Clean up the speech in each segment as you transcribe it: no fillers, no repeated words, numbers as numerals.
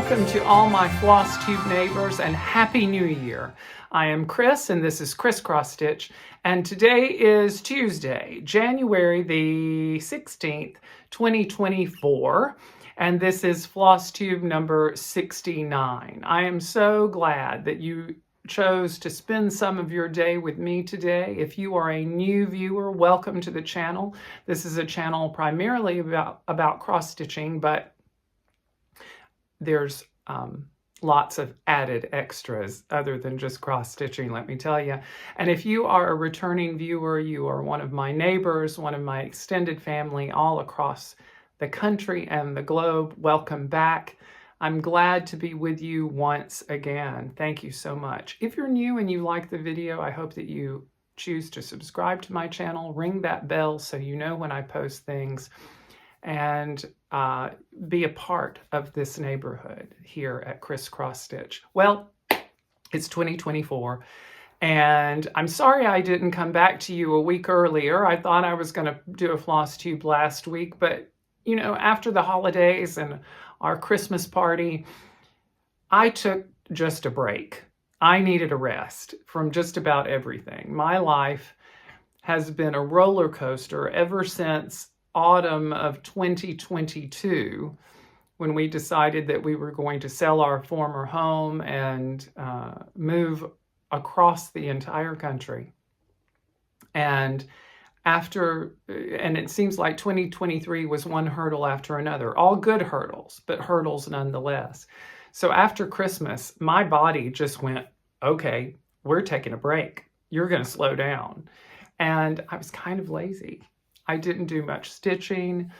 welcome to all my Flosstube neighbors and Happy New Year. I am Chris and this is XrossStitch, and today is Tuesday, January the 16th, 2024, and this is Flosstube number 69. I am so glad that you chose to spend some of your day with me today. If you are a new viewer, welcome to the channel. This is a channel primarily about cross-stitching, but there's lots of added extras other than just cross-stitching, let me tell you. And if you are a returning viewer, you are one of my neighbors, one of my extended family all across the country and the globe, welcome back. I'm glad to be with you once again. Thank you so much. If you're new and you like the video, I hope that you choose to subscribe to my channel, ring that bell so you know when I post things, and be a part of this neighborhood here at XrossStitch. Well, it's 2024, and I'm sorry I didn't come back to you a week earlier. I thought I was going to do a Flosstube last week, but you know, after the holidays and our Christmas party, I took just a break. I needed a rest from just about everything. My life has been a roller coaster ever since autumn of 2022, when we decided that we were going to sell our former home and move across the entire country. And it seems like 2023 was one hurdle after another, all good hurdles, but hurdles nonetheless. So after Christmas, my body just went, okay, we're taking a break. You're going to slow down. And I was kind of lazy. I didn't do much stitching.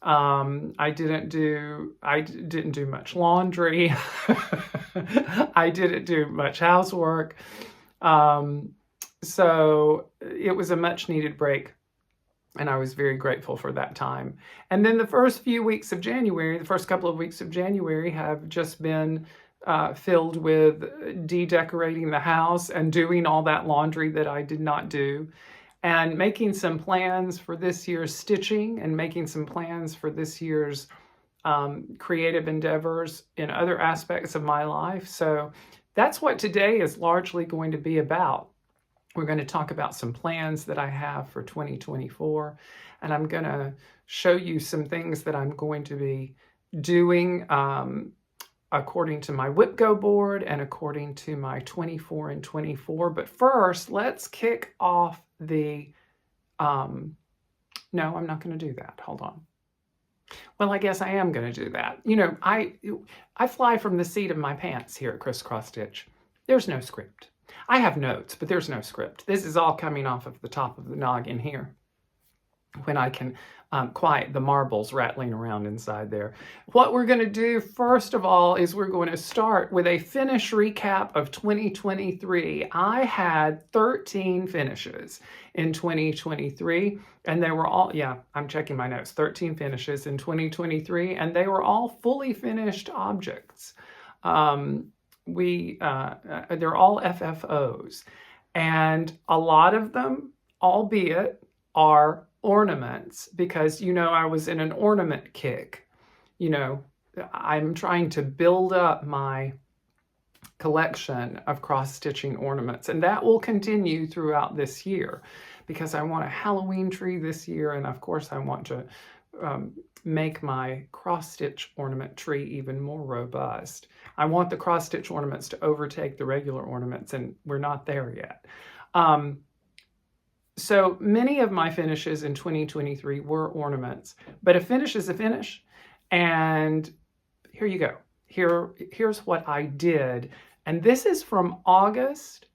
I didn't do much laundry. I didn't do much housework. So it was a much needed break, and I was very grateful for that time. And then the first few weeks of January, the first couple of weeks of January have just been filled with decorating the house and doing all that laundry that I did not do, and making some plans for this year's stitching and making some plans for this year's creative endeavors in other aspects of my life. So that's what today is largely going to be about. We're going to talk about some plans that I have for 2024, and I'm going to show you some things that I'm going to be doing according to my WhipGo board and according to my 24 and 24. But first, let's kick off the, no, I'm not going to do that. Hold on. Well, I guess I am going to do that. You know, I fly from the seat of my pants here at XrossStitch. There's no script. I have notes, but there's no script. This is all coming off of the top of the noggin here, when I can quiet the marbles rattling around inside there. What we're going to do first of all is we're going to start with a finish recap of 2023. I had 13 finishes in 2023, and they were all, yeah, I'm checking my notes, 13 finishes in 2023, and they were all fully finished objects. They're all FFOs, and a lot of them, albeit, are ornaments, because, you know, I was in an ornament kick. You know, I'm trying to build up my collection of cross-stitching ornaments, and that will continue throughout this year, because I want a Halloween tree this year, and of course I want to make my cross-stitch ornament tree even more robust. I want the cross-stitch ornaments to overtake the regular ornaments, and we're not there yet. So many of my finishes in 2023 were ornaments, but a finish is a finish. And here you go. Here's what I did. And this is from August,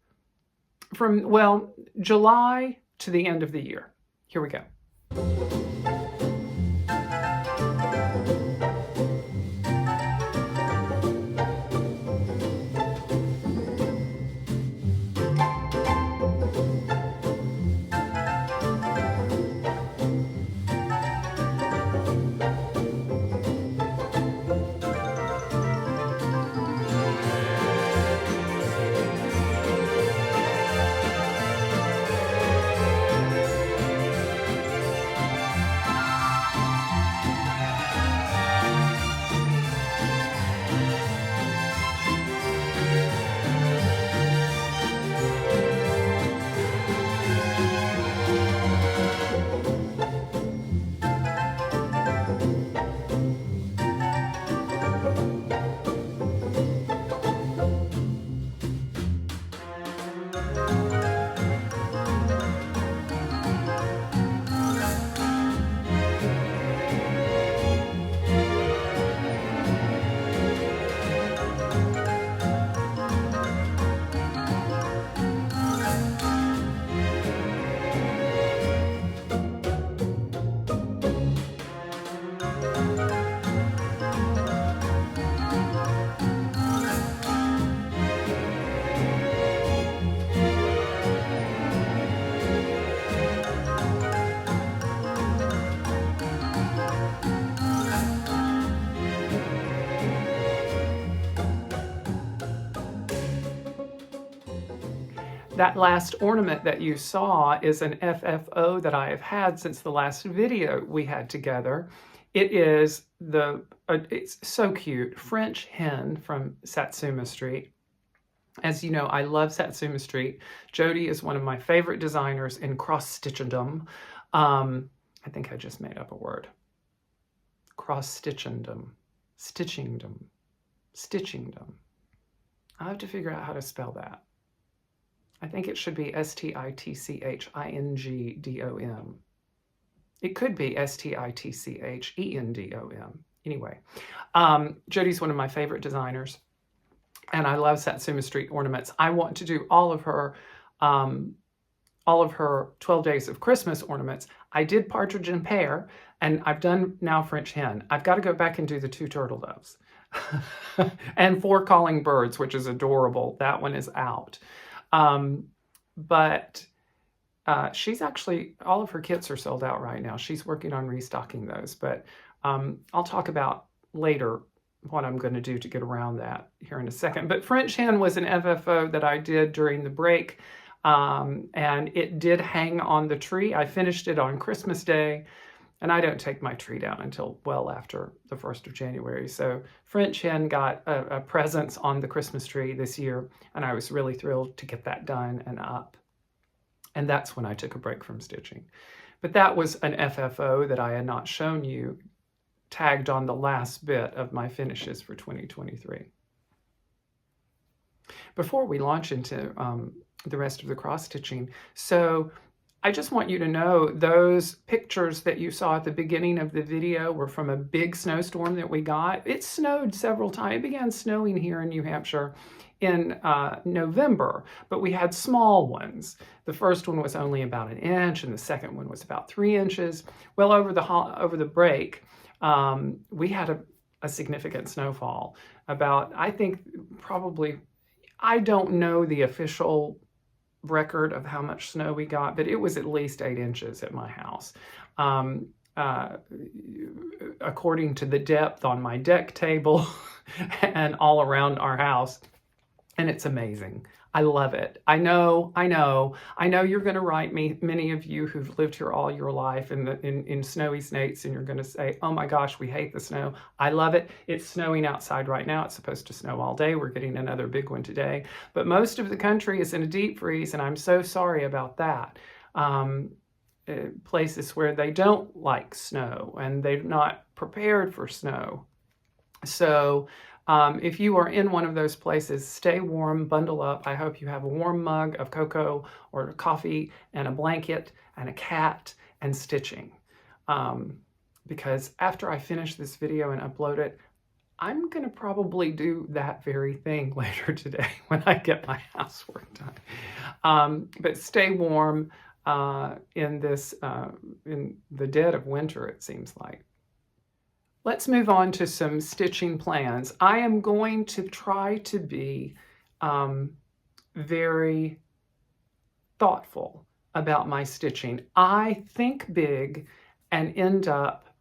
well, July to the end of the year. Here we go. That last ornament that you saw is an FFO that I have had since the last video we had together. It is it's so cute, French hen from Satsuma Street. As you know, I love Satsuma Street. Jody is one of my favorite designers in cross-stitchendom. I think I just made up a word. Cross-stitchendom. Stitchingdom. Stitchingdom. I have to figure out how to spell that. I think it should be S-T-I-T-C-H-I-N-G-D-O-M. It could be S-T-I-T-C-H-E-N-D-O-M. Anyway, Jody's one of my favorite designers, and I love Satsuma Street ornaments. I want to do all of her 12 Days of Christmas ornaments. I did Partridge and Pear, and I've done now French Hen. I've got to go back and do the 2 turtle doves. And 4 calling birds, which is adorable. That one is out. But she's actually, all of her kits are sold out right now. She's working on restocking those, but I'll talk about later what I'm going to do to get around that here in a second. But French Hen was an FFO that I did during the break, and it did hang on the tree. I finished it on Christmas Day, and I don't take my tree down until well after the 1st of January. So French Hen got a presence on the Christmas tree this year, and I was really thrilled to get that done and up. And that's when I took a break from stitching. But that was an FFO that I had not shown you, tagged on the last bit of my finishes for 2023. Before we launch into the rest of the cross stitching, so I just want you to know those pictures that you saw at the beginning of the video were from a big snowstorm that we got. It snowed several times. It began snowing here in New Hampshire in November, but we had small ones. The first one was only about 1 inch, and the second one was about 3 inches. Well, over the break, we had a significant snowfall. About, I think, probably, I don't know the official record of how much snow we got, but it was at least 8 inches at my house. According to the depth on my deck table and all around our house. And it's amazing. I love it. I know you're going to write me, many of you who've lived here all your life in snowy states, and you're going to say, oh my gosh, we hate the snow. I love it. It's snowing outside right now. It's supposed to snow all day. We're getting another big one today. But most of the country is in a deep freeze, and I'm so sorry about that. Places where they don't like snow and they're not prepared for snow. So if you are in one of those places, stay warm, bundle up. I hope you have a warm mug of cocoa or coffee and a blanket and a cat and stitching. Because after I finish this video and upload it, I'm going to probably do that very thing later today when I get my housework done. But stay warm in the dead of winter, it seems like. Let's move on to some stitching plans. I am going to try to be very thoughtful about my stitching. I think big and end up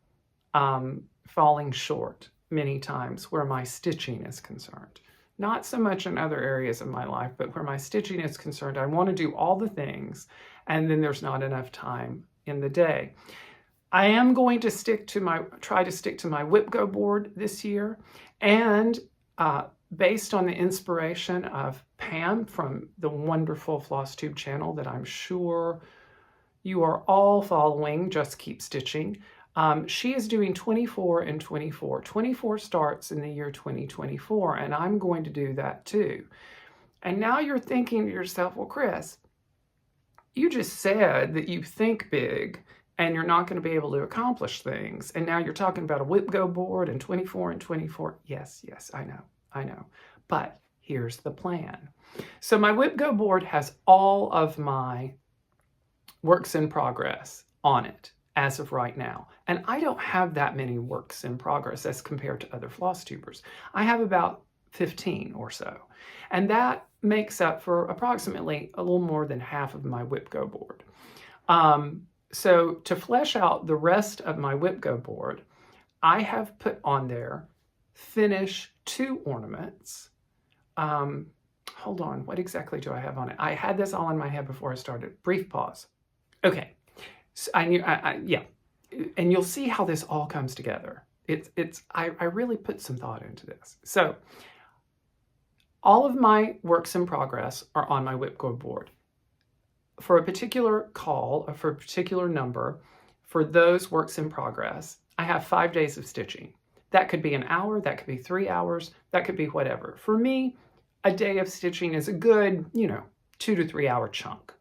falling short many times where my stitching is concerned. Not so much in other areas of my life, but where my stitching is concerned, I want to do all the things, and then there's not enough time in the day. I am going to try to stick to my whip go board this year, and based on the inspiration of Pam from the wonderful Flosstube channel that I'm sure you are all following, Just Keep Stitching. She is doing 24 and 24. 24 starts in the year 2024, and I'm going to do that too. And now you're thinking to yourself, well, Chris, you just said that you think big and you're not going to be able to accomplish things. And now you're talking about a whip go board and 24 and 24. Yes, I know. But here's the plan. So my whip go board has all of my works in progress on it as of right now. And I don't have that many works in progress as compared to other Flosstubers. I have about 15 or so. And that makes up for approximately a little more than half of my whip go board. So to flesh out the rest of my whip go board, I have put on there finish 2 ornaments, hold on, what exactly do I have on it? I had this all in my head before I started. Brief pause. Okay, so yeah, and you'll see how this all comes together. I really put some thought into this. So all of my works in progress are on my whipcord board. For a particular call, or for a particular number, for those works in progress, I have 5 days of stitching. That could be an hour, that could be 3 hours, that could be whatever. For me, a day of stitching is a good, 2 to 3 hour chunk.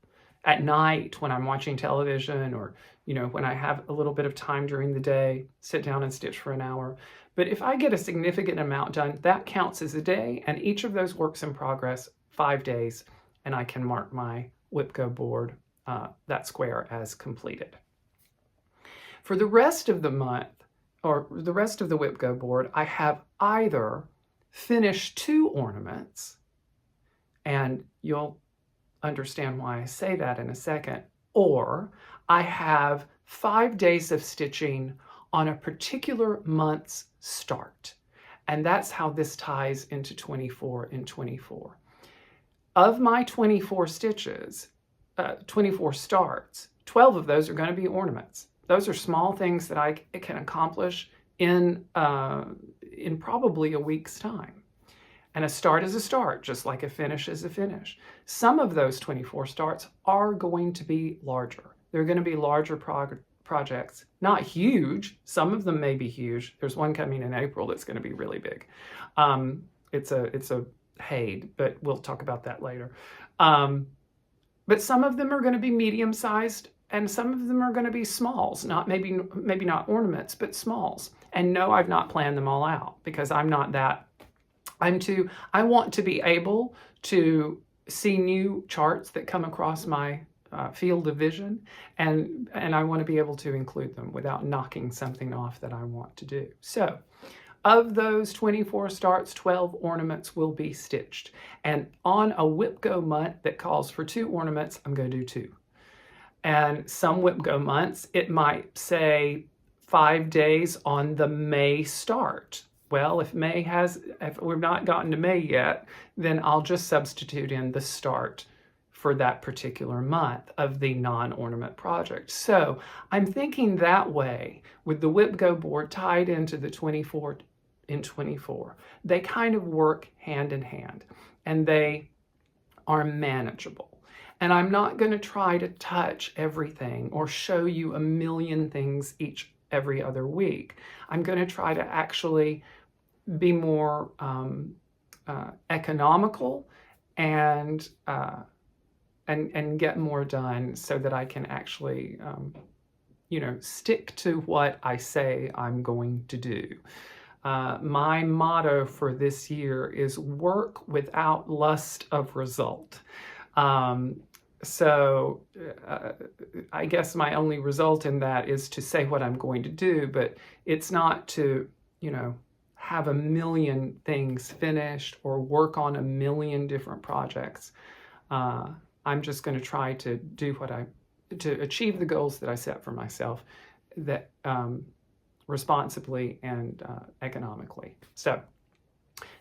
At night, when I'm watching television, or, when I have a little bit of time during the day, sit down and stitch for an hour. But if I get a significant amount done, that counts as a day, and each of those works in progress, 5 days, and I can mark my whipco board, that square, as completed. For the rest of the month, or the rest of the whipco board, I have either finished 2 ornaments, and you'll understand why I say that in a second, or I have 5 days of stitching on a particular month's start. And that's how this ties into 24 and 24. Of my 24 stitches, 24 starts, 12 of those are going to be ornaments. Those are small things that I can accomplish in probably a week's time. And a start is a start, just like a finish is a finish. Some of those 24 starts are going to be larger. They're going to be larger projects, not huge. Some of them may be huge. There's one coming in April that's going to be really big. It's a Haid, but we'll talk about that later. But some of them are going to be medium-sized, and some of them are going to be smalls, maybe not ornaments, but smalls. And no, I've not planned them all out, because I'm not that. I want to be able to see new charts that come across my field of vision, and I want to be able to include them without knocking something off that I want to do. So of those 24 starts, 12 ornaments will be stitched. And on a whipco month that calls for 2 ornaments, I'm going to do 2. And some whipco months, it might say 5 days on the May start. Well, if we've not gotten to May yet, then I'll just substitute in the start for that particular month of the non-ornament project. So I'm thinking that way, with the whipco board tied into the 24 in 24. They kind of work hand in hand, and they are manageable. And I'm not going to try to touch everything or show you a million things every other week. I'm going to try to actually be more economical and get more done, so that I can actually stick to what I say I'm going to do. My motto for this year is work without lust of result. So I guess my only result in that is to say what I'm going to do, but it's not to, have a million things finished or work on a million different projects. I'm just going to try to do to achieve the goals that I set for myself, that responsibly and economically. So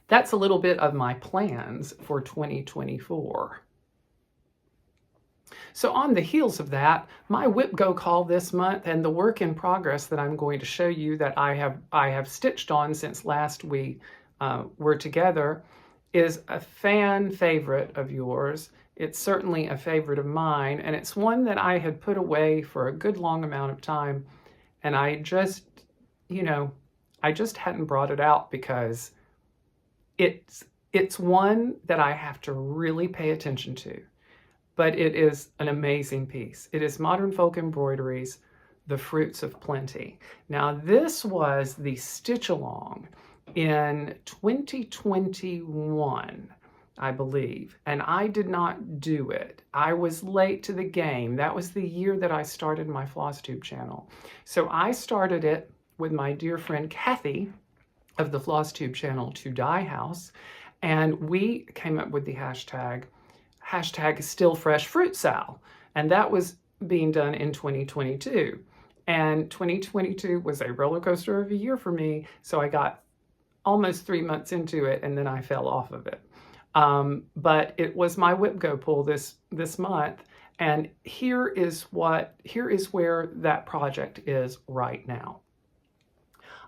that's a little bit of my plans for 2024. So on the heels of that, my whipco call this month, and the work in progress that I'm going to show you that I have stitched on since last we were together, is a fan favorite of yours. It's certainly a favorite of mine, and it's one that I had put away for a good long amount of time, and I just hadn't brought it out, because it's one that I have to really pay attention to. But it is an amazing piece. It is Modern Folk Embroideries, The Fruits of Plenty. Now, this was the stitch along in 2021, I believe, and I did not do it. I was late to the game. That was the year that I started my Flosstube channel. So I started it with my dear friend Kathy of the Flosstube channel, To Die House, and we came up with the hashtag Still Fresh Fruit Sal, and that was being done in 2022. And 2022 was a roller coaster of a year for me, so I got almost 3 months into it, and then I fell off of it. But it was my whip go pull this month, and here is where that project is right now.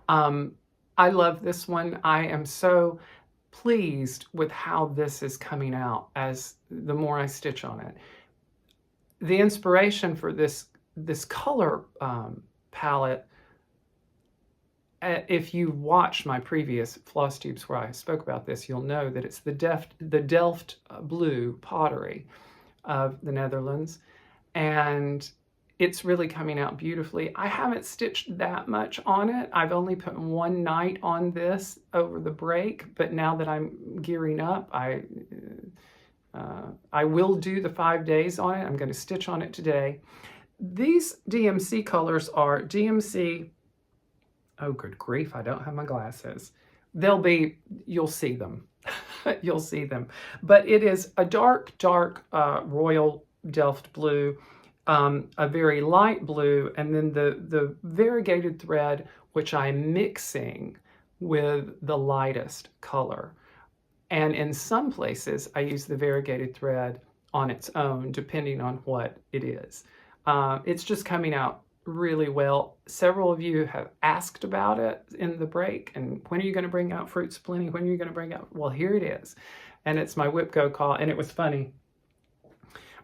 I love this one. I am so pleased with how this is coming out as the more I stitch on it. The inspiration for this color palette, if you watch my previous Flosstubes where I spoke about this, you'll know that it's the Delft blue pottery of the Netherlands, and it's really coming out beautifully. I haven't stitched that much on it. I've only put one night on this over the break, but now that I'm gearing up, I will do the 5 days on it. I'm going to stitch on it today. These DMC colors are DMC, oh good grief, I don't have my glasses. You'll see them. You'll see them. But it is a dark royal Delft blue, a very light blue, and then the variegated thread, which I'm mixing with the lightest color. And in some places, I use the variegated thread on its own, depending on what it is. It's just coming out really well. Several of you have asked about it in the break, and when are you going to bring out Fruits Aplenty? When are you going to bring out? Well, here it is. And it's my whip go call, and it was funny.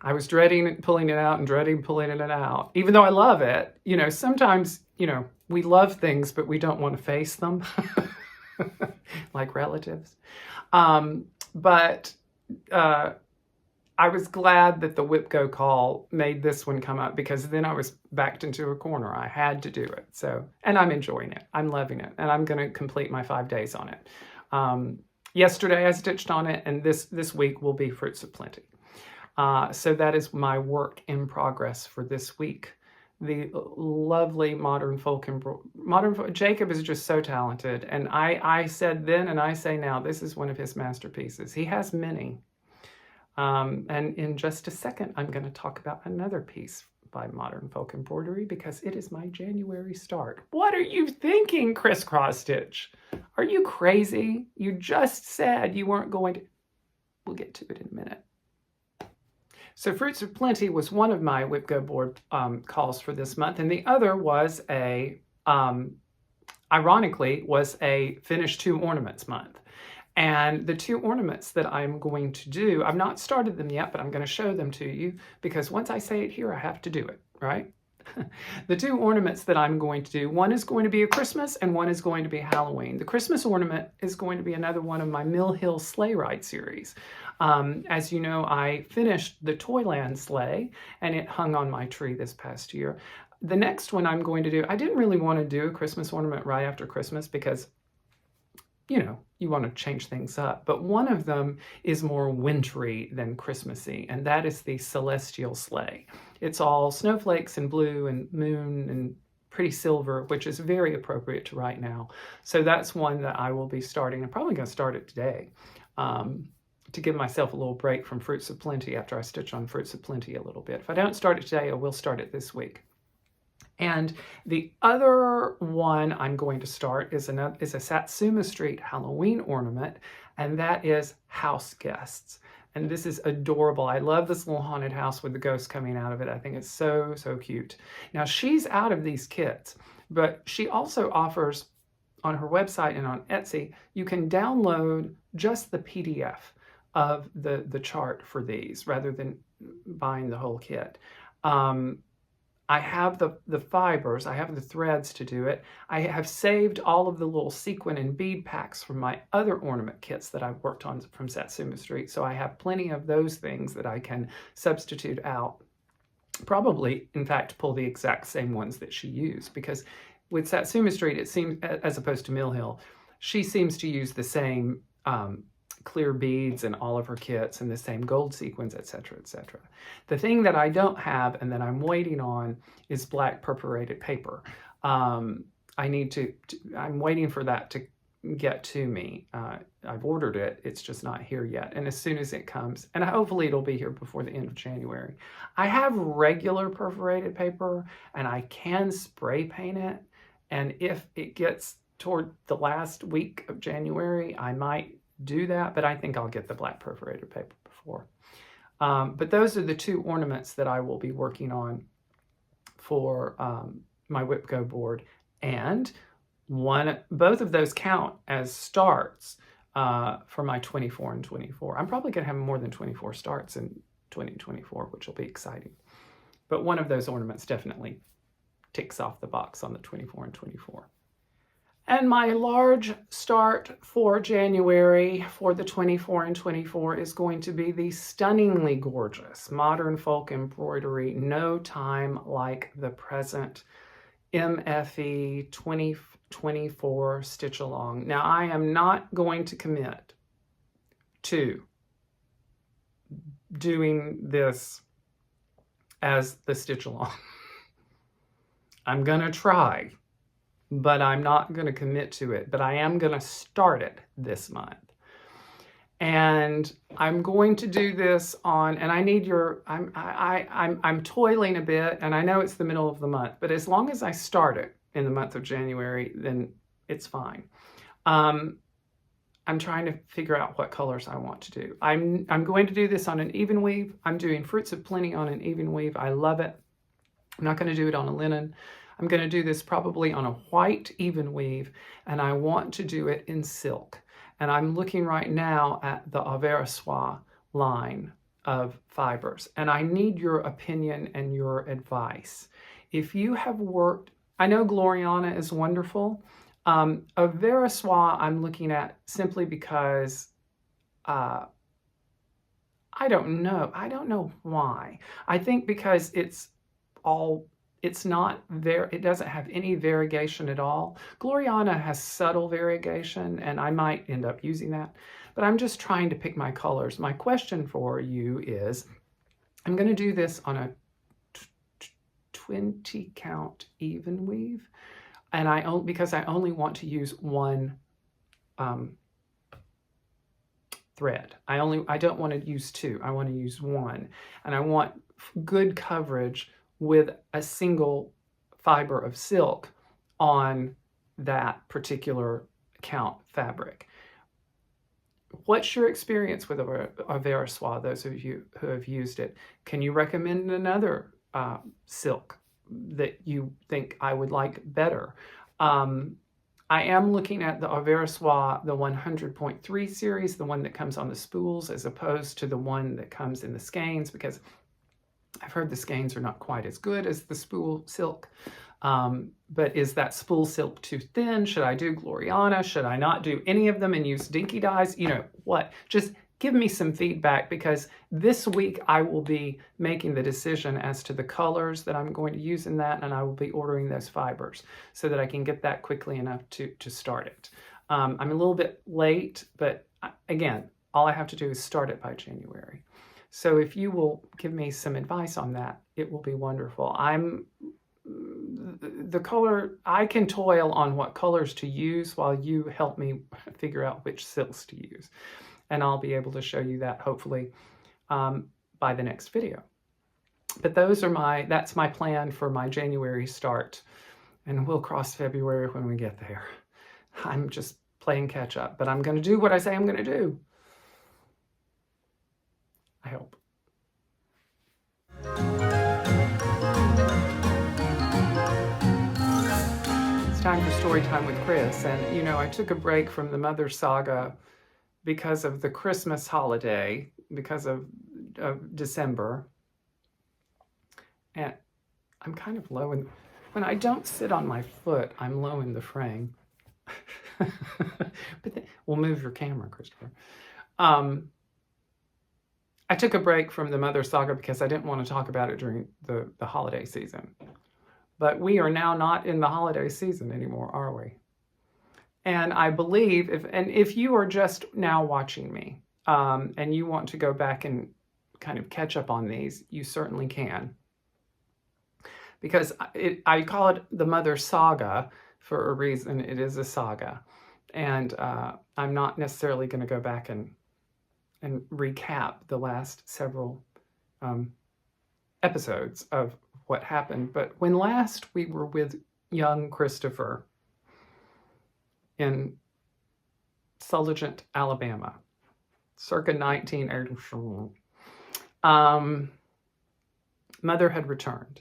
I was dreading pulling it out and dreading pulling it out, even though I love it. You know, sometimes, you know, we love things, but we don't want to face them, like relatives. I was glad that the whip go call made this one come up, because then I was backed into a corner. I had to do it. So, and I'm enjoying it. I'm loving it. And I'm going to complete my 5 days on it. Yesterday I stitched on it, and this week will be Fruits of Plenty. So that is my work in progress for this week. The lovely modern folk Jacob is just so talented. And I said then, and I say now, this is one of his masterpieces. He has many. And in just a second, I'm going to talk about another piece by Modern Folk Embroidery, because it is my January start. What are you thinking, XrossStitch? Are you crazy? You just said you weren't going to. We'll get to it in a minute. So Fruits of Plenty was one of my whip go board calls for this month, and the other was ironically, was a Finish 2 Ornaments month. And the 2 ornaments that I'm going to do, I've not started them yet, but I'm going to show them to you, because once I say it here, I have to do it, right? The 2 ornaments that I'm going to do, one is going to be a Christmas and one is going to be Halloween. The Christmas ornament is going to be another one of my Mill Hill Sleigh Ride series. As you know, I finished the Toyland sleigh and it hung on my tree this past year. The next one I'm going to do, I didn't really want to do a Christmas ornament right after Christmas, because you know, you want to change things up. But one of them is more wintry than Christmassy, and that is the Celestial Sleigh. It's all snowflakes and blue and moon and pretty silver, which is very appropriate to right now. So that's one that I will be starting. I'm probably going to start it today to give myself a little break from Fruits of Plenty after I stitch on Fruits of Plenty a little bit. If I don't start it today, I will start it this week. And the other one I'm going to start is a Satsuma Street Halloween ornament, and that is House Guests. And this is adorable. I love this little haunted house with the ghosts coming out of it. I think it's so, so cute. Now, she's out of these kits, but she also offers on her website and on Etsy, you can download just the PDF of the chart for these rather than buying the whole kit. I have the fibers, I have the threads to do it. I have saved all of the little sequin and bead packs from my other ornament kits that I've worked on from Satsuma Street. So I have plenty of those things that I can substitute out. Probably, in fact, pull the exact same ones that she used, because with Satsuma Street, it seems, as opposed to Mill Hill, she seems to use the same clear beads in all of her kits and the same gold sequins, etc., etc. The thing that I don't have and that I'm waiting on is black perforated paper. I'm waiting for that to get to me. I've ordered it, it's just not here yet. And as soon as it comes, and hopefully it'll be here before the end of January. I have regular perforated paper and I can spray paint it. And if it gets toward the last week of January, I might do that, but I think I'll get the black perforated paper before. But those are the 2 ornaments that I will be working on for my Whipco board, and both of those count as starts for my 24 and 24. I'm probably going to have more than 24 starts in 2024, which will be exciting. But one of those ornaments definitely ticks off the box on the 24 and 24. And my large start for January for the 24 and 24 is going to be the stunningly gorgeous Modern Folk Embroidery No Time Like the Present MFE 2024 Stitch Along. Now, I am not going to commit to doing this as the Stitch Along. I'm going to try, but I'm not going to commit to it. But I am going to start it this month. And I'm going to do this on, and I need your, I'm toiling a bit, and I know it's the middle of the month, but as long as I start it in the month of January, then it's fine. I'm trying to figure out what colors I want to do. I'm going to do this on an even weave. I'm doing Fruits of Plenty on an even weave. I love it. I'm not going to do it on a linen. I'm going to do this probably on a white even weave, and I want to do it in silk. And I'm looking right now at the Aversois line of fibers, and I need your opinion and your advice. If you have worked, I know Gloriana is wonderful. Aversois I'm looking at simply because I don't know why. I think because it doesn't have any variegation at all. Gloriana has subtle variegation, and I might end up using that, but I'm just trying to pick my colors. My question for you is, I'm going to do this on a 20 count even weave, and because I only want to use one thread. I don't want to use 2. I want to use 1, and I want good coverage with a single fiber of silk on that particular count fabric. What's your experience with Aversois, those of you who have used it? Can you recommend another silk that you think I would like better? I am looking at the Aversois, the 100.3 series, the one that comes on the spools, as opposed to the one that comes in the skeins, because I've heard the skeins are not quite as good as the spool silk. But is that spool silk too thin? Should I do Gloriana? Should I not do any of them and use dinky dyes? You know what? Just give me some feedback, because this week I will be making the decision as to the colors that I'm going to use in that, and I will be ordering those fibers so that I can get that quickly enough to start it. I'm a little bit late, but again, all I have to do is start it by January. So if you will give me some advice on that, it will be wonderful. I can toil on what colors to use while you help me figure out which silks to use. And I'll be able to show you that hopefully by the next video. But that's my plan for my January start. And we'll cross February when we get there. I'm just playing catch up, but I'm going to do what I say I'm going to do. I hope. It's time for story time with Chris. And, you know, I took a break from the Mother Saga because of the Christmas holiday, because of December. And I'm kind of low. And when I don't sit on my foot, I'm low in the frame. But we'll move your camera, Christopher. I took a break from the Mother Saga because I didn't want to talk about it during the holiday season. But we are now not in the holiday season anymore, are we? And I believe, if you are just now watching me and you want to go back and kind of catch up on these, you certainly can. Because I call it the Mother Saga for a reason. It is a saga. And I'm not necessarily going to go back and recap the last several episodes of what happened. But when last we were with young Christopher in Sulligent, Alabama, circa 1984. Mother had returned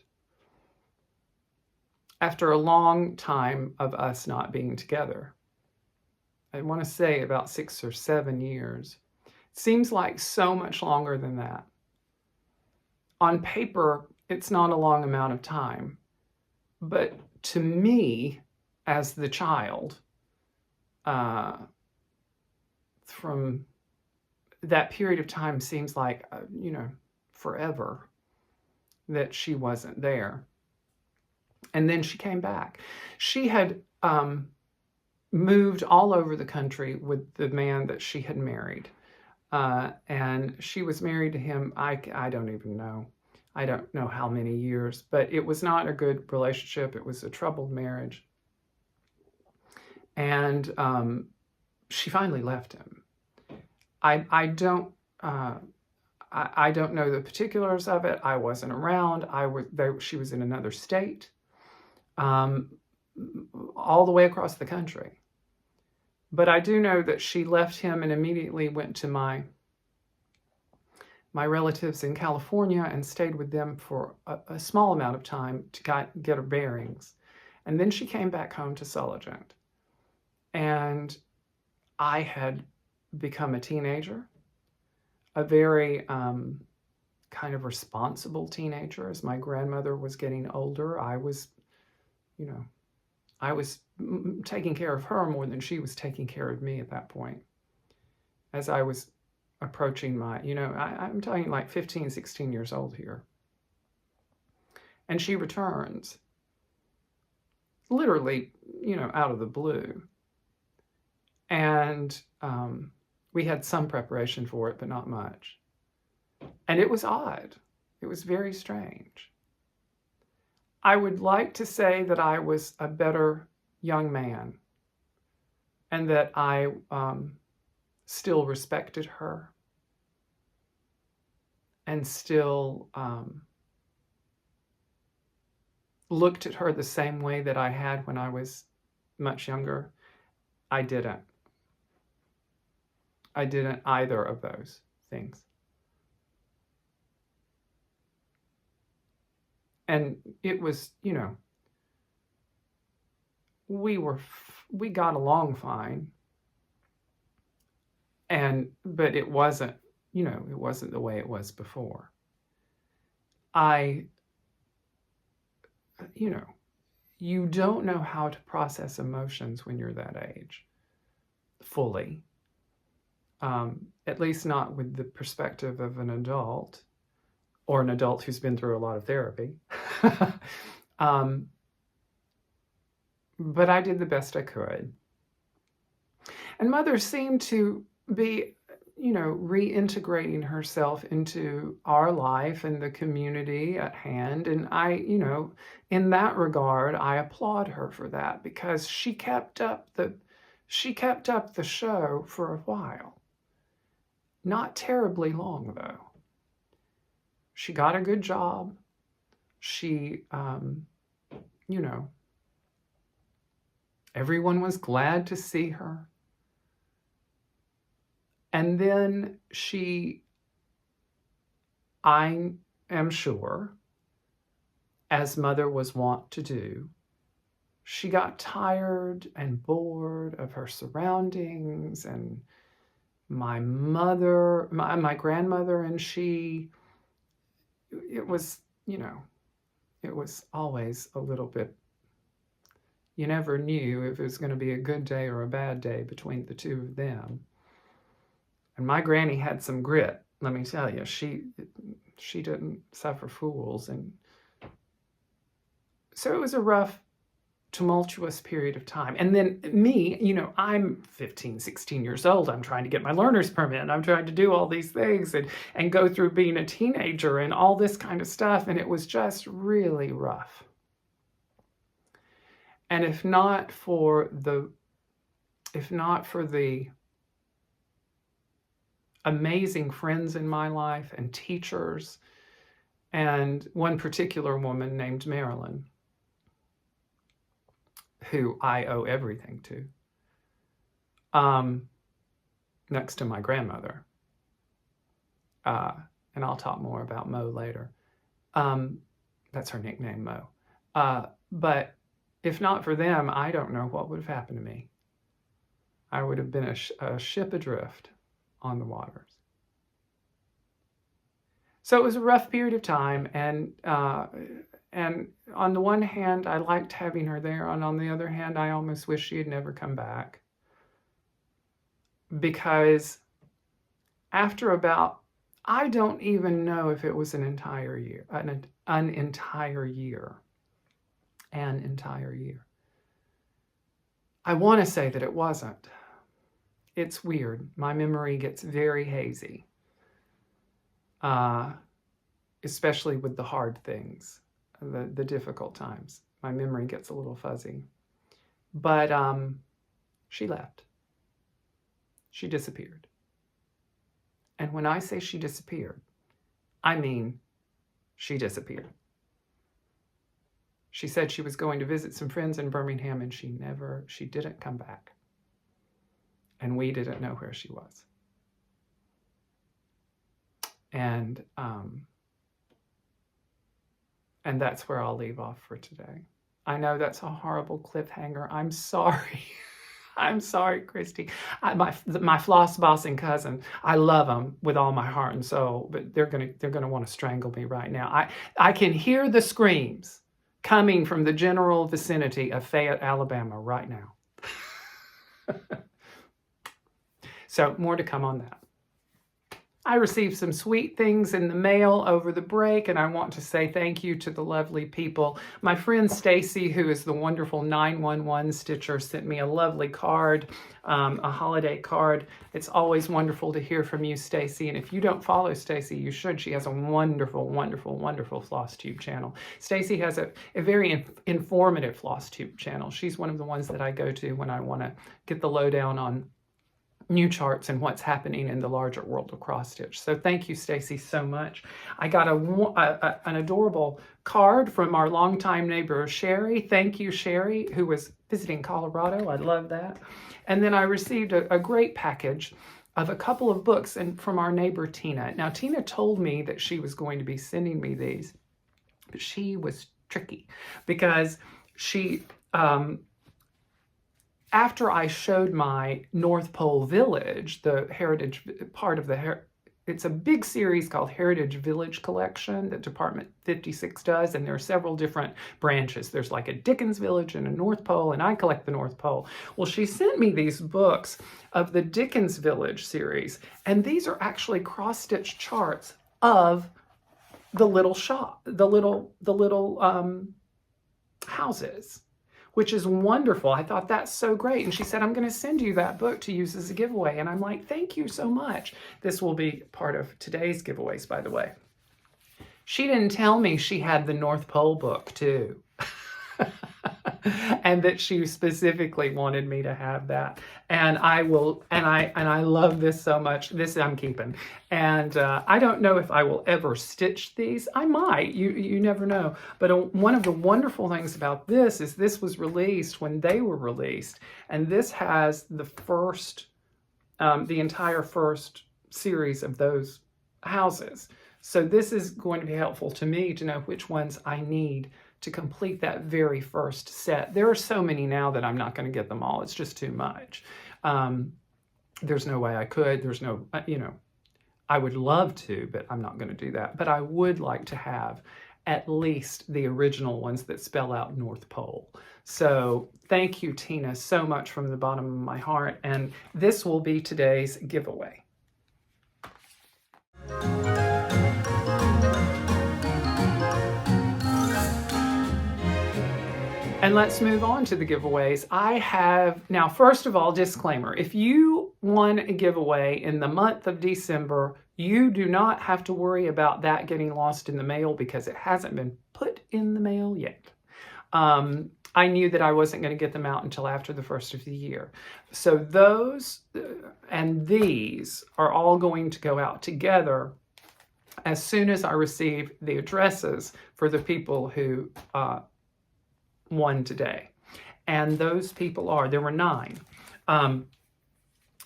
after a long time of us not being together. I want to say about 6 or 7 years. Seems like so much longer than that. On paper, it's not a long amount of time, but to me, as the child, from that period of time seems like, forever that she wasn't there. And then she came back. She had moved all over the country with the man that she had married. And she was married to him, I don't even know. I don't know how many years, but it was not a good relationship. It was a troubled marriage. And she finally left him. I don't know the particulars of it. I wasn't around. She was in another state, all the way across the country. But I do know that she left him and immediately went to my relatives in California and stayed with them for a small amount of time to get her bearings. And then she came back home to Sulligent. And I had become a teenager, a very kind of responsible teenager. As my grandmother was getting older, I was taking care of her more than she was taking care of me at that point. As I was approaching my, I'm talking like 15, 16 years old here. And she returns, literally, out of the blue. And we had some preparation for it, but not much. And it was odd. It was very strange. I would like to say that I was a better young man and that I still respected her and still looked at her the same way that I had when I was much younger. I didn't either of those things. And it was, we got along fine. But it wasn't, it wasn't the way it was before. You don't know how to process emotions when you're that age fully. At least not with the perspective of an adult, or an adult who's been through a lot of therapy. But I did the best I could. And Mother seemed to be, reintegrating herself into our life and the community at hand. And I, in that regard, I applaud her for that, because she kept up the show for a while. Not terribly long, though. She got a good job. She, everyone was glad to see her. And then I am sure, as Mother was wont to do, she got tired and bored of her surroundings, and my grandmother and she, it was always a little bit, you never knew if it was going to be a good day or a bad day between the two of them. And my granny had some grit, let me tell you. She didn't suffer fools. And so it was a rough, tumultuous period of time. And then me, I'm 15, 16 years old. I'm trying to get my learner's permit. I'm trying to do all these things and go through being a teenager and all this kind of stuff. And it was just really rough. And if not for the amazing friends in my life and teachers, and one particular woman named Marilyn, who I owe everything to, next to my grandmother. And I'll talk more about Mo later. That's her nickname, Mo. But if not for them, I don't know what would have happened to me. I would have been a ship adrift on the waters. So it was a rough period of time, and on the one hand, I liked having her there, and on the other hand, I almost wish she had never come back. Because after about, I don't even know if it was an entire year. I want to say that it wasn't. It's weird. My memory gets very hazy. Especially with the hard things, the difficult times. My memory gets a little fuzzy. But she left. She disappeared. And when I say she disappeared, I mean she disappeared. She said she was going to visit some friends in Birmingham, and she didn't come back. And we didn't know where she was. And that's where I'll leave off for today. I know that's a horrible cliffhanger. I'm sorry. I'm sorry, Christy. My floss bossing cousin, I love them with all my heart and soul, but they're gonna want to strangle me right now. I can hear the screams coming from the general vicinity of Fayette, Alabama right now. So more to come on that. I received some sweet things in the mail over the break, and I want to say thank you to the lovely people. My friend Stacy, who is the wonderful 911 stitcher, sent me a lovely card, a holiday card. It's always wonderful to hear from you, Stacy. And if you don't follow Stacy, you should. She has a wonderful, wonderful, wonderful Flosstube channel. Stacy has a very informative Flosstube channel. She's one of the ones that I go to when I want to get the lowdown on new charts and what's happening in the larger world of cross stitch. So thank you, Stacy, so much. I got an adorable card from our longtime neighbor, Sherry. Thank you, Sherry, who was visiting Colorado. I love that. And then I received a great package of a couple of books from our neighbor, Tina. Now, Tina told me that she was going to be sending me these, but she was tricky because she... after I showed my North Pole Village, the heritage part of it's a big series called Heritage Village Collection that Department 56 does, and there are several different branches. There's like a Dickens Village and a North Pole, and I collect the North Pole. Well, she sent me these books of the Dickens Village series, and these are actually cross-stitch charts of the little houses, which is wonderful. I thought that's so great. And she said, I'm going to send you that book to use as a giveaway. And I'm like, thank you so much. This will be part of today's giveaways, by the way. She didn't tell me she had the North Pole book too. And that she specifically wanted me to have that. And I love this so much. This I'm keeping. And I don't know if I will ever stitch these. I might, you never know. But one of the wonderful things about this is this was released when they were released. And this has the entire first series of those houses. So this is going to be helpful to me to know which ones I need to complete that very first set. There are so many now that I'm not going to get them all. It's just too much. There's no way I could. There's no, I would love to, but I'm not going to do that. But I would like to have at least the original ones that spell out North Pole. So thank you, Tina, so much from the bottom of my heart. And this will be today's giveaway. And let's move on to the giveaways. I have, now first of all, disclaimer, if you won a giveaway in the month of December, you do not have to worry about that getting lost in the mail because it hasn't been put in the mail yet. I knew that I wasn't going to get them out until after the first of the year. So those and these are all going to go out together as soon as I receive the addresses for the people who won today. And those people there were 9.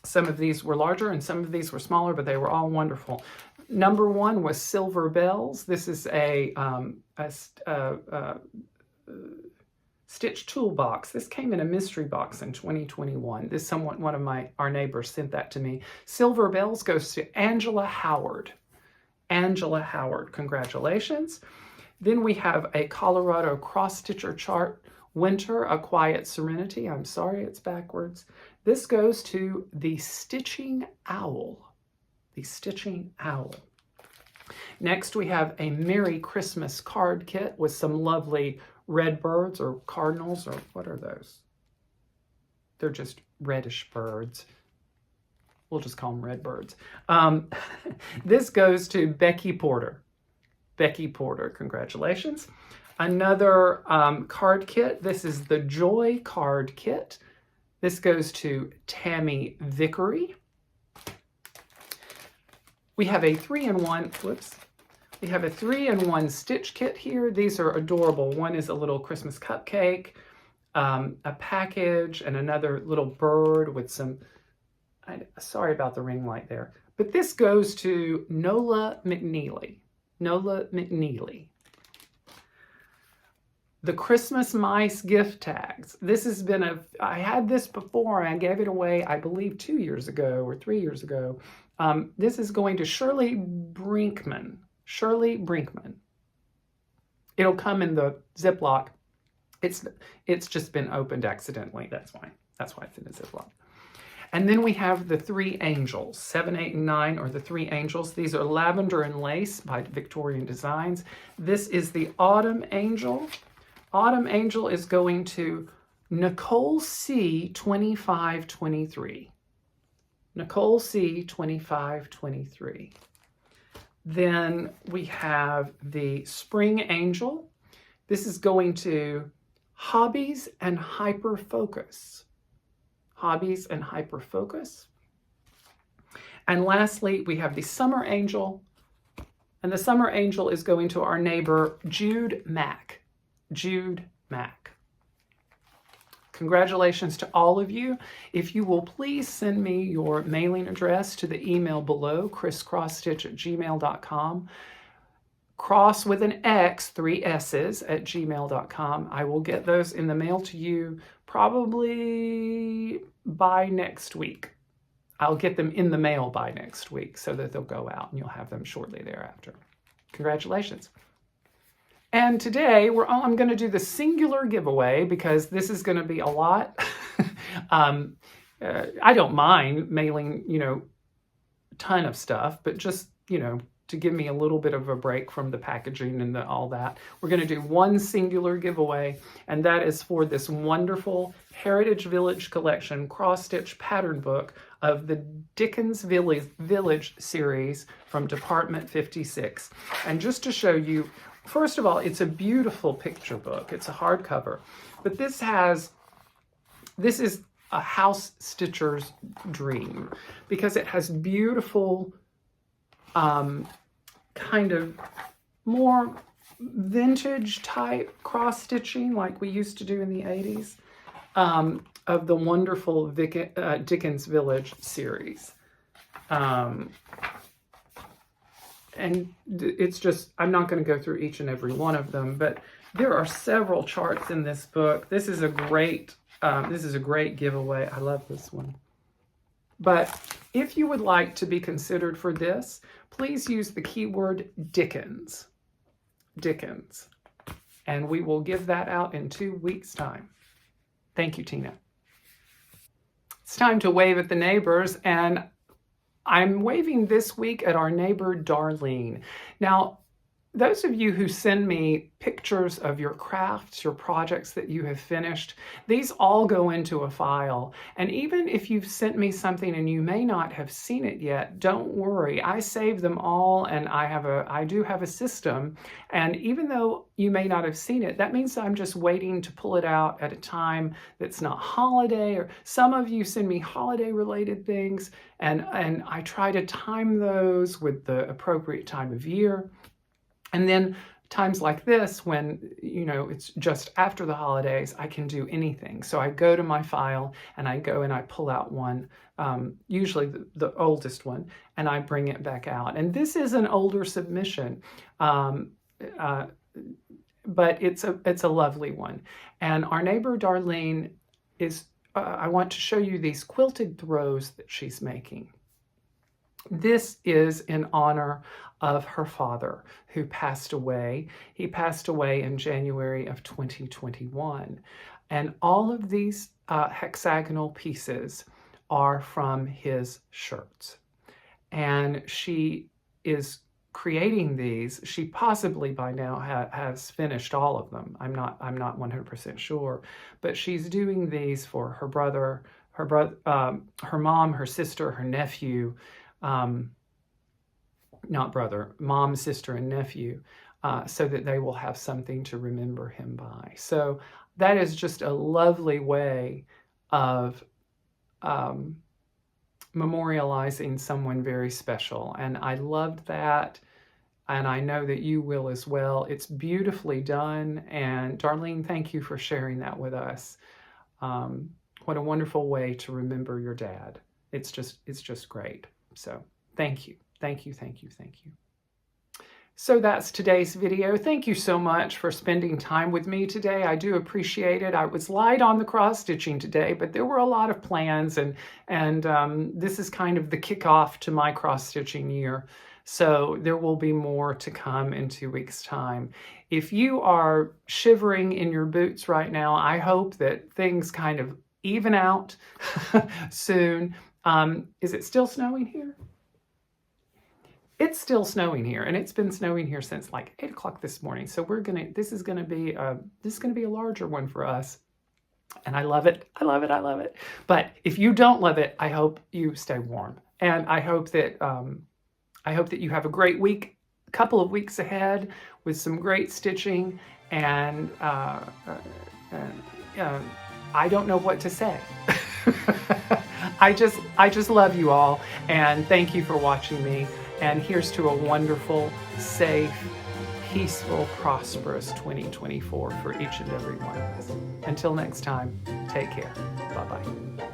Some of these were larger and some of these were smaller, but they were all wonderful. Number one was Silver Bells. This is a stitch toolbox. This came in a mystery box in 2021. This one of our neighbors sent that to me. Silver Bells goes to Angela Howard. Angela Howard, congratulations. Then we have a Colorado cross stitcher chart, Winter, A Quiet Serenity. I'm sorry, it's backwards. This goes to the Stitching Owl. The Stitching Owl. Next, we have a Merry Christmas card kit with some lovely red birds or cardinals, or what are those? They're just reddish birds. We'll just call them red birds. This goes to Becky Porter. Becky Porter, congratulations. Another card kit. This is the Joy card kit. This goes to Tammy Vickery. We have a 3-in-1, whoops. We have a 3-in-1 stitch kit here. These are adorable. One is a little Christmas cupcake, a package, and another little bird with some, sorry about the ring light there. But this goes to Nola McNeely. Nola McNeely. The Christmas Mice gift tags. This has been I had this before and I gave it away, I believe 2 years ago or 3 years ago. This is going to Shirley Brinkman. Shirley Brinkman. It'll come in the Ziploc. It's just been opened accidentally. That's why it's in a Ziploc. And then we have the 3 Angels. 7, 8, and 9 are the 3 Angels. These are Lavender and Lace by Victorian Designs. This is the Autumn Angel. Autumn Angel is going to Nicole C. 2523. Nicole C. 2523. Then we have the Spring Angel. This is going to Hobbies and Hyperfocus. Hobbies and Hyperfocus. And lastly, we have the Summer Angel. And the Summer Angel is going to our neighbor, Jude Mack. Jude Mack. Congratulations to all of you. If you will please send me your mailing address to the email below, chriscrossstitch@gmail.com. Cross with an X, 3 S's at gmail.com. I will get those in the mail to you probably by next week. I'll get them in the mail by next week so that they'll go out and you'll have them shortly thereafter. Congratulations. And today I'm going to do the singular giveaway because this is going to be a lot. I don't mind mailing, a ton of stuff, but just, to give me a little bit of a break from the packaging and all that. We're going to do one singular giveaway, and that is for this wonderful Heritage Village Collection cross-stitch pattern book of the Dickens Village series from Department 56. And just to show you, first of all, it's a beautiful picture book. It's a hardcover, but this is a house stitcher's dream because it has beautiful kind of more vintage type cross stitching like we used to do in the 80s of the wonderful Dickens Village series. And it's just, I'm not going to go through each and every one of them, but there are several charts in this book. This is a great giveaway. I love this one. But if you would like to be considered for this, please use the keyword Dickens. Dickens. And we will give that out in 2 weeks' time. Thank you, Tina. It's time to wave at the neighbors, and I'm waving this week at our neighbor, Darlene. Now, those of you who send me pictures of your crafts, your projects that you have finished, these all go into a file. And even if you've sent me something and you may not have seen it yet, don't worry. I save them all, and I do have a system. And even though you may not have seen it, that means I'm just waiting to pull it out at a time that's not holiday. Or some of you send me holiday related things, and I try to time those with the appropriate time of year. And then times like this, when, you know, it's just after the holidays, I can do anything. So I go to my file and I go and I pull out one, usually the oldest one, and I bring it back out. And this is an older submission, but it's a lovely one. And our neighbor Darlene is, I want to show you these quilted throws that she's making. This is in honor of her father, who passed away. He passed away in January of 2021. And all of these hexagonal pieces are from his shirts. And she is creating these. She possibly by now has finished all of them. I'm not 100% sure, but she's doing these for her brother, her mom, her sister, her nephew, not brother, mom, sister, and nephew, so that they will have something to remember him by. So that is just a lovely way of memorializing someone very special. And I loved that. And I know that you will as well. It's beautifully done. And Darlene, thank you for sharing that with us. What a wonderful way to remember your dad. It's just great. So thank you. Thank you, thank you, thank you. So that's today's video. Thank you so much for spending time with me today. I do appreciate it. I was light on the cross stitching today, but there were a lot of plans, and this is kind of the kickoff to my cross stitching year. So there will be more to come in 2 weeks' time. If you are shivering in your boots right now, I hope that things kind of even out soon. Is it still snowing here? It's still snowing here, and it's been snowing here since like 8 o'clock this morning. So this is gonna be a larger one for us, and I love it. I love it. I love it. But if you don't love it, I hope you stay warm, and I hope that you have a great week, a couple of weeks ahead with some great stitching, and I don't know what to say. I just love you all, and thank you for watching me. And here's to a wonderful, safe, peaceful, prosperous 2024 for each and every one of us. Until next time, take care. Bye-bye.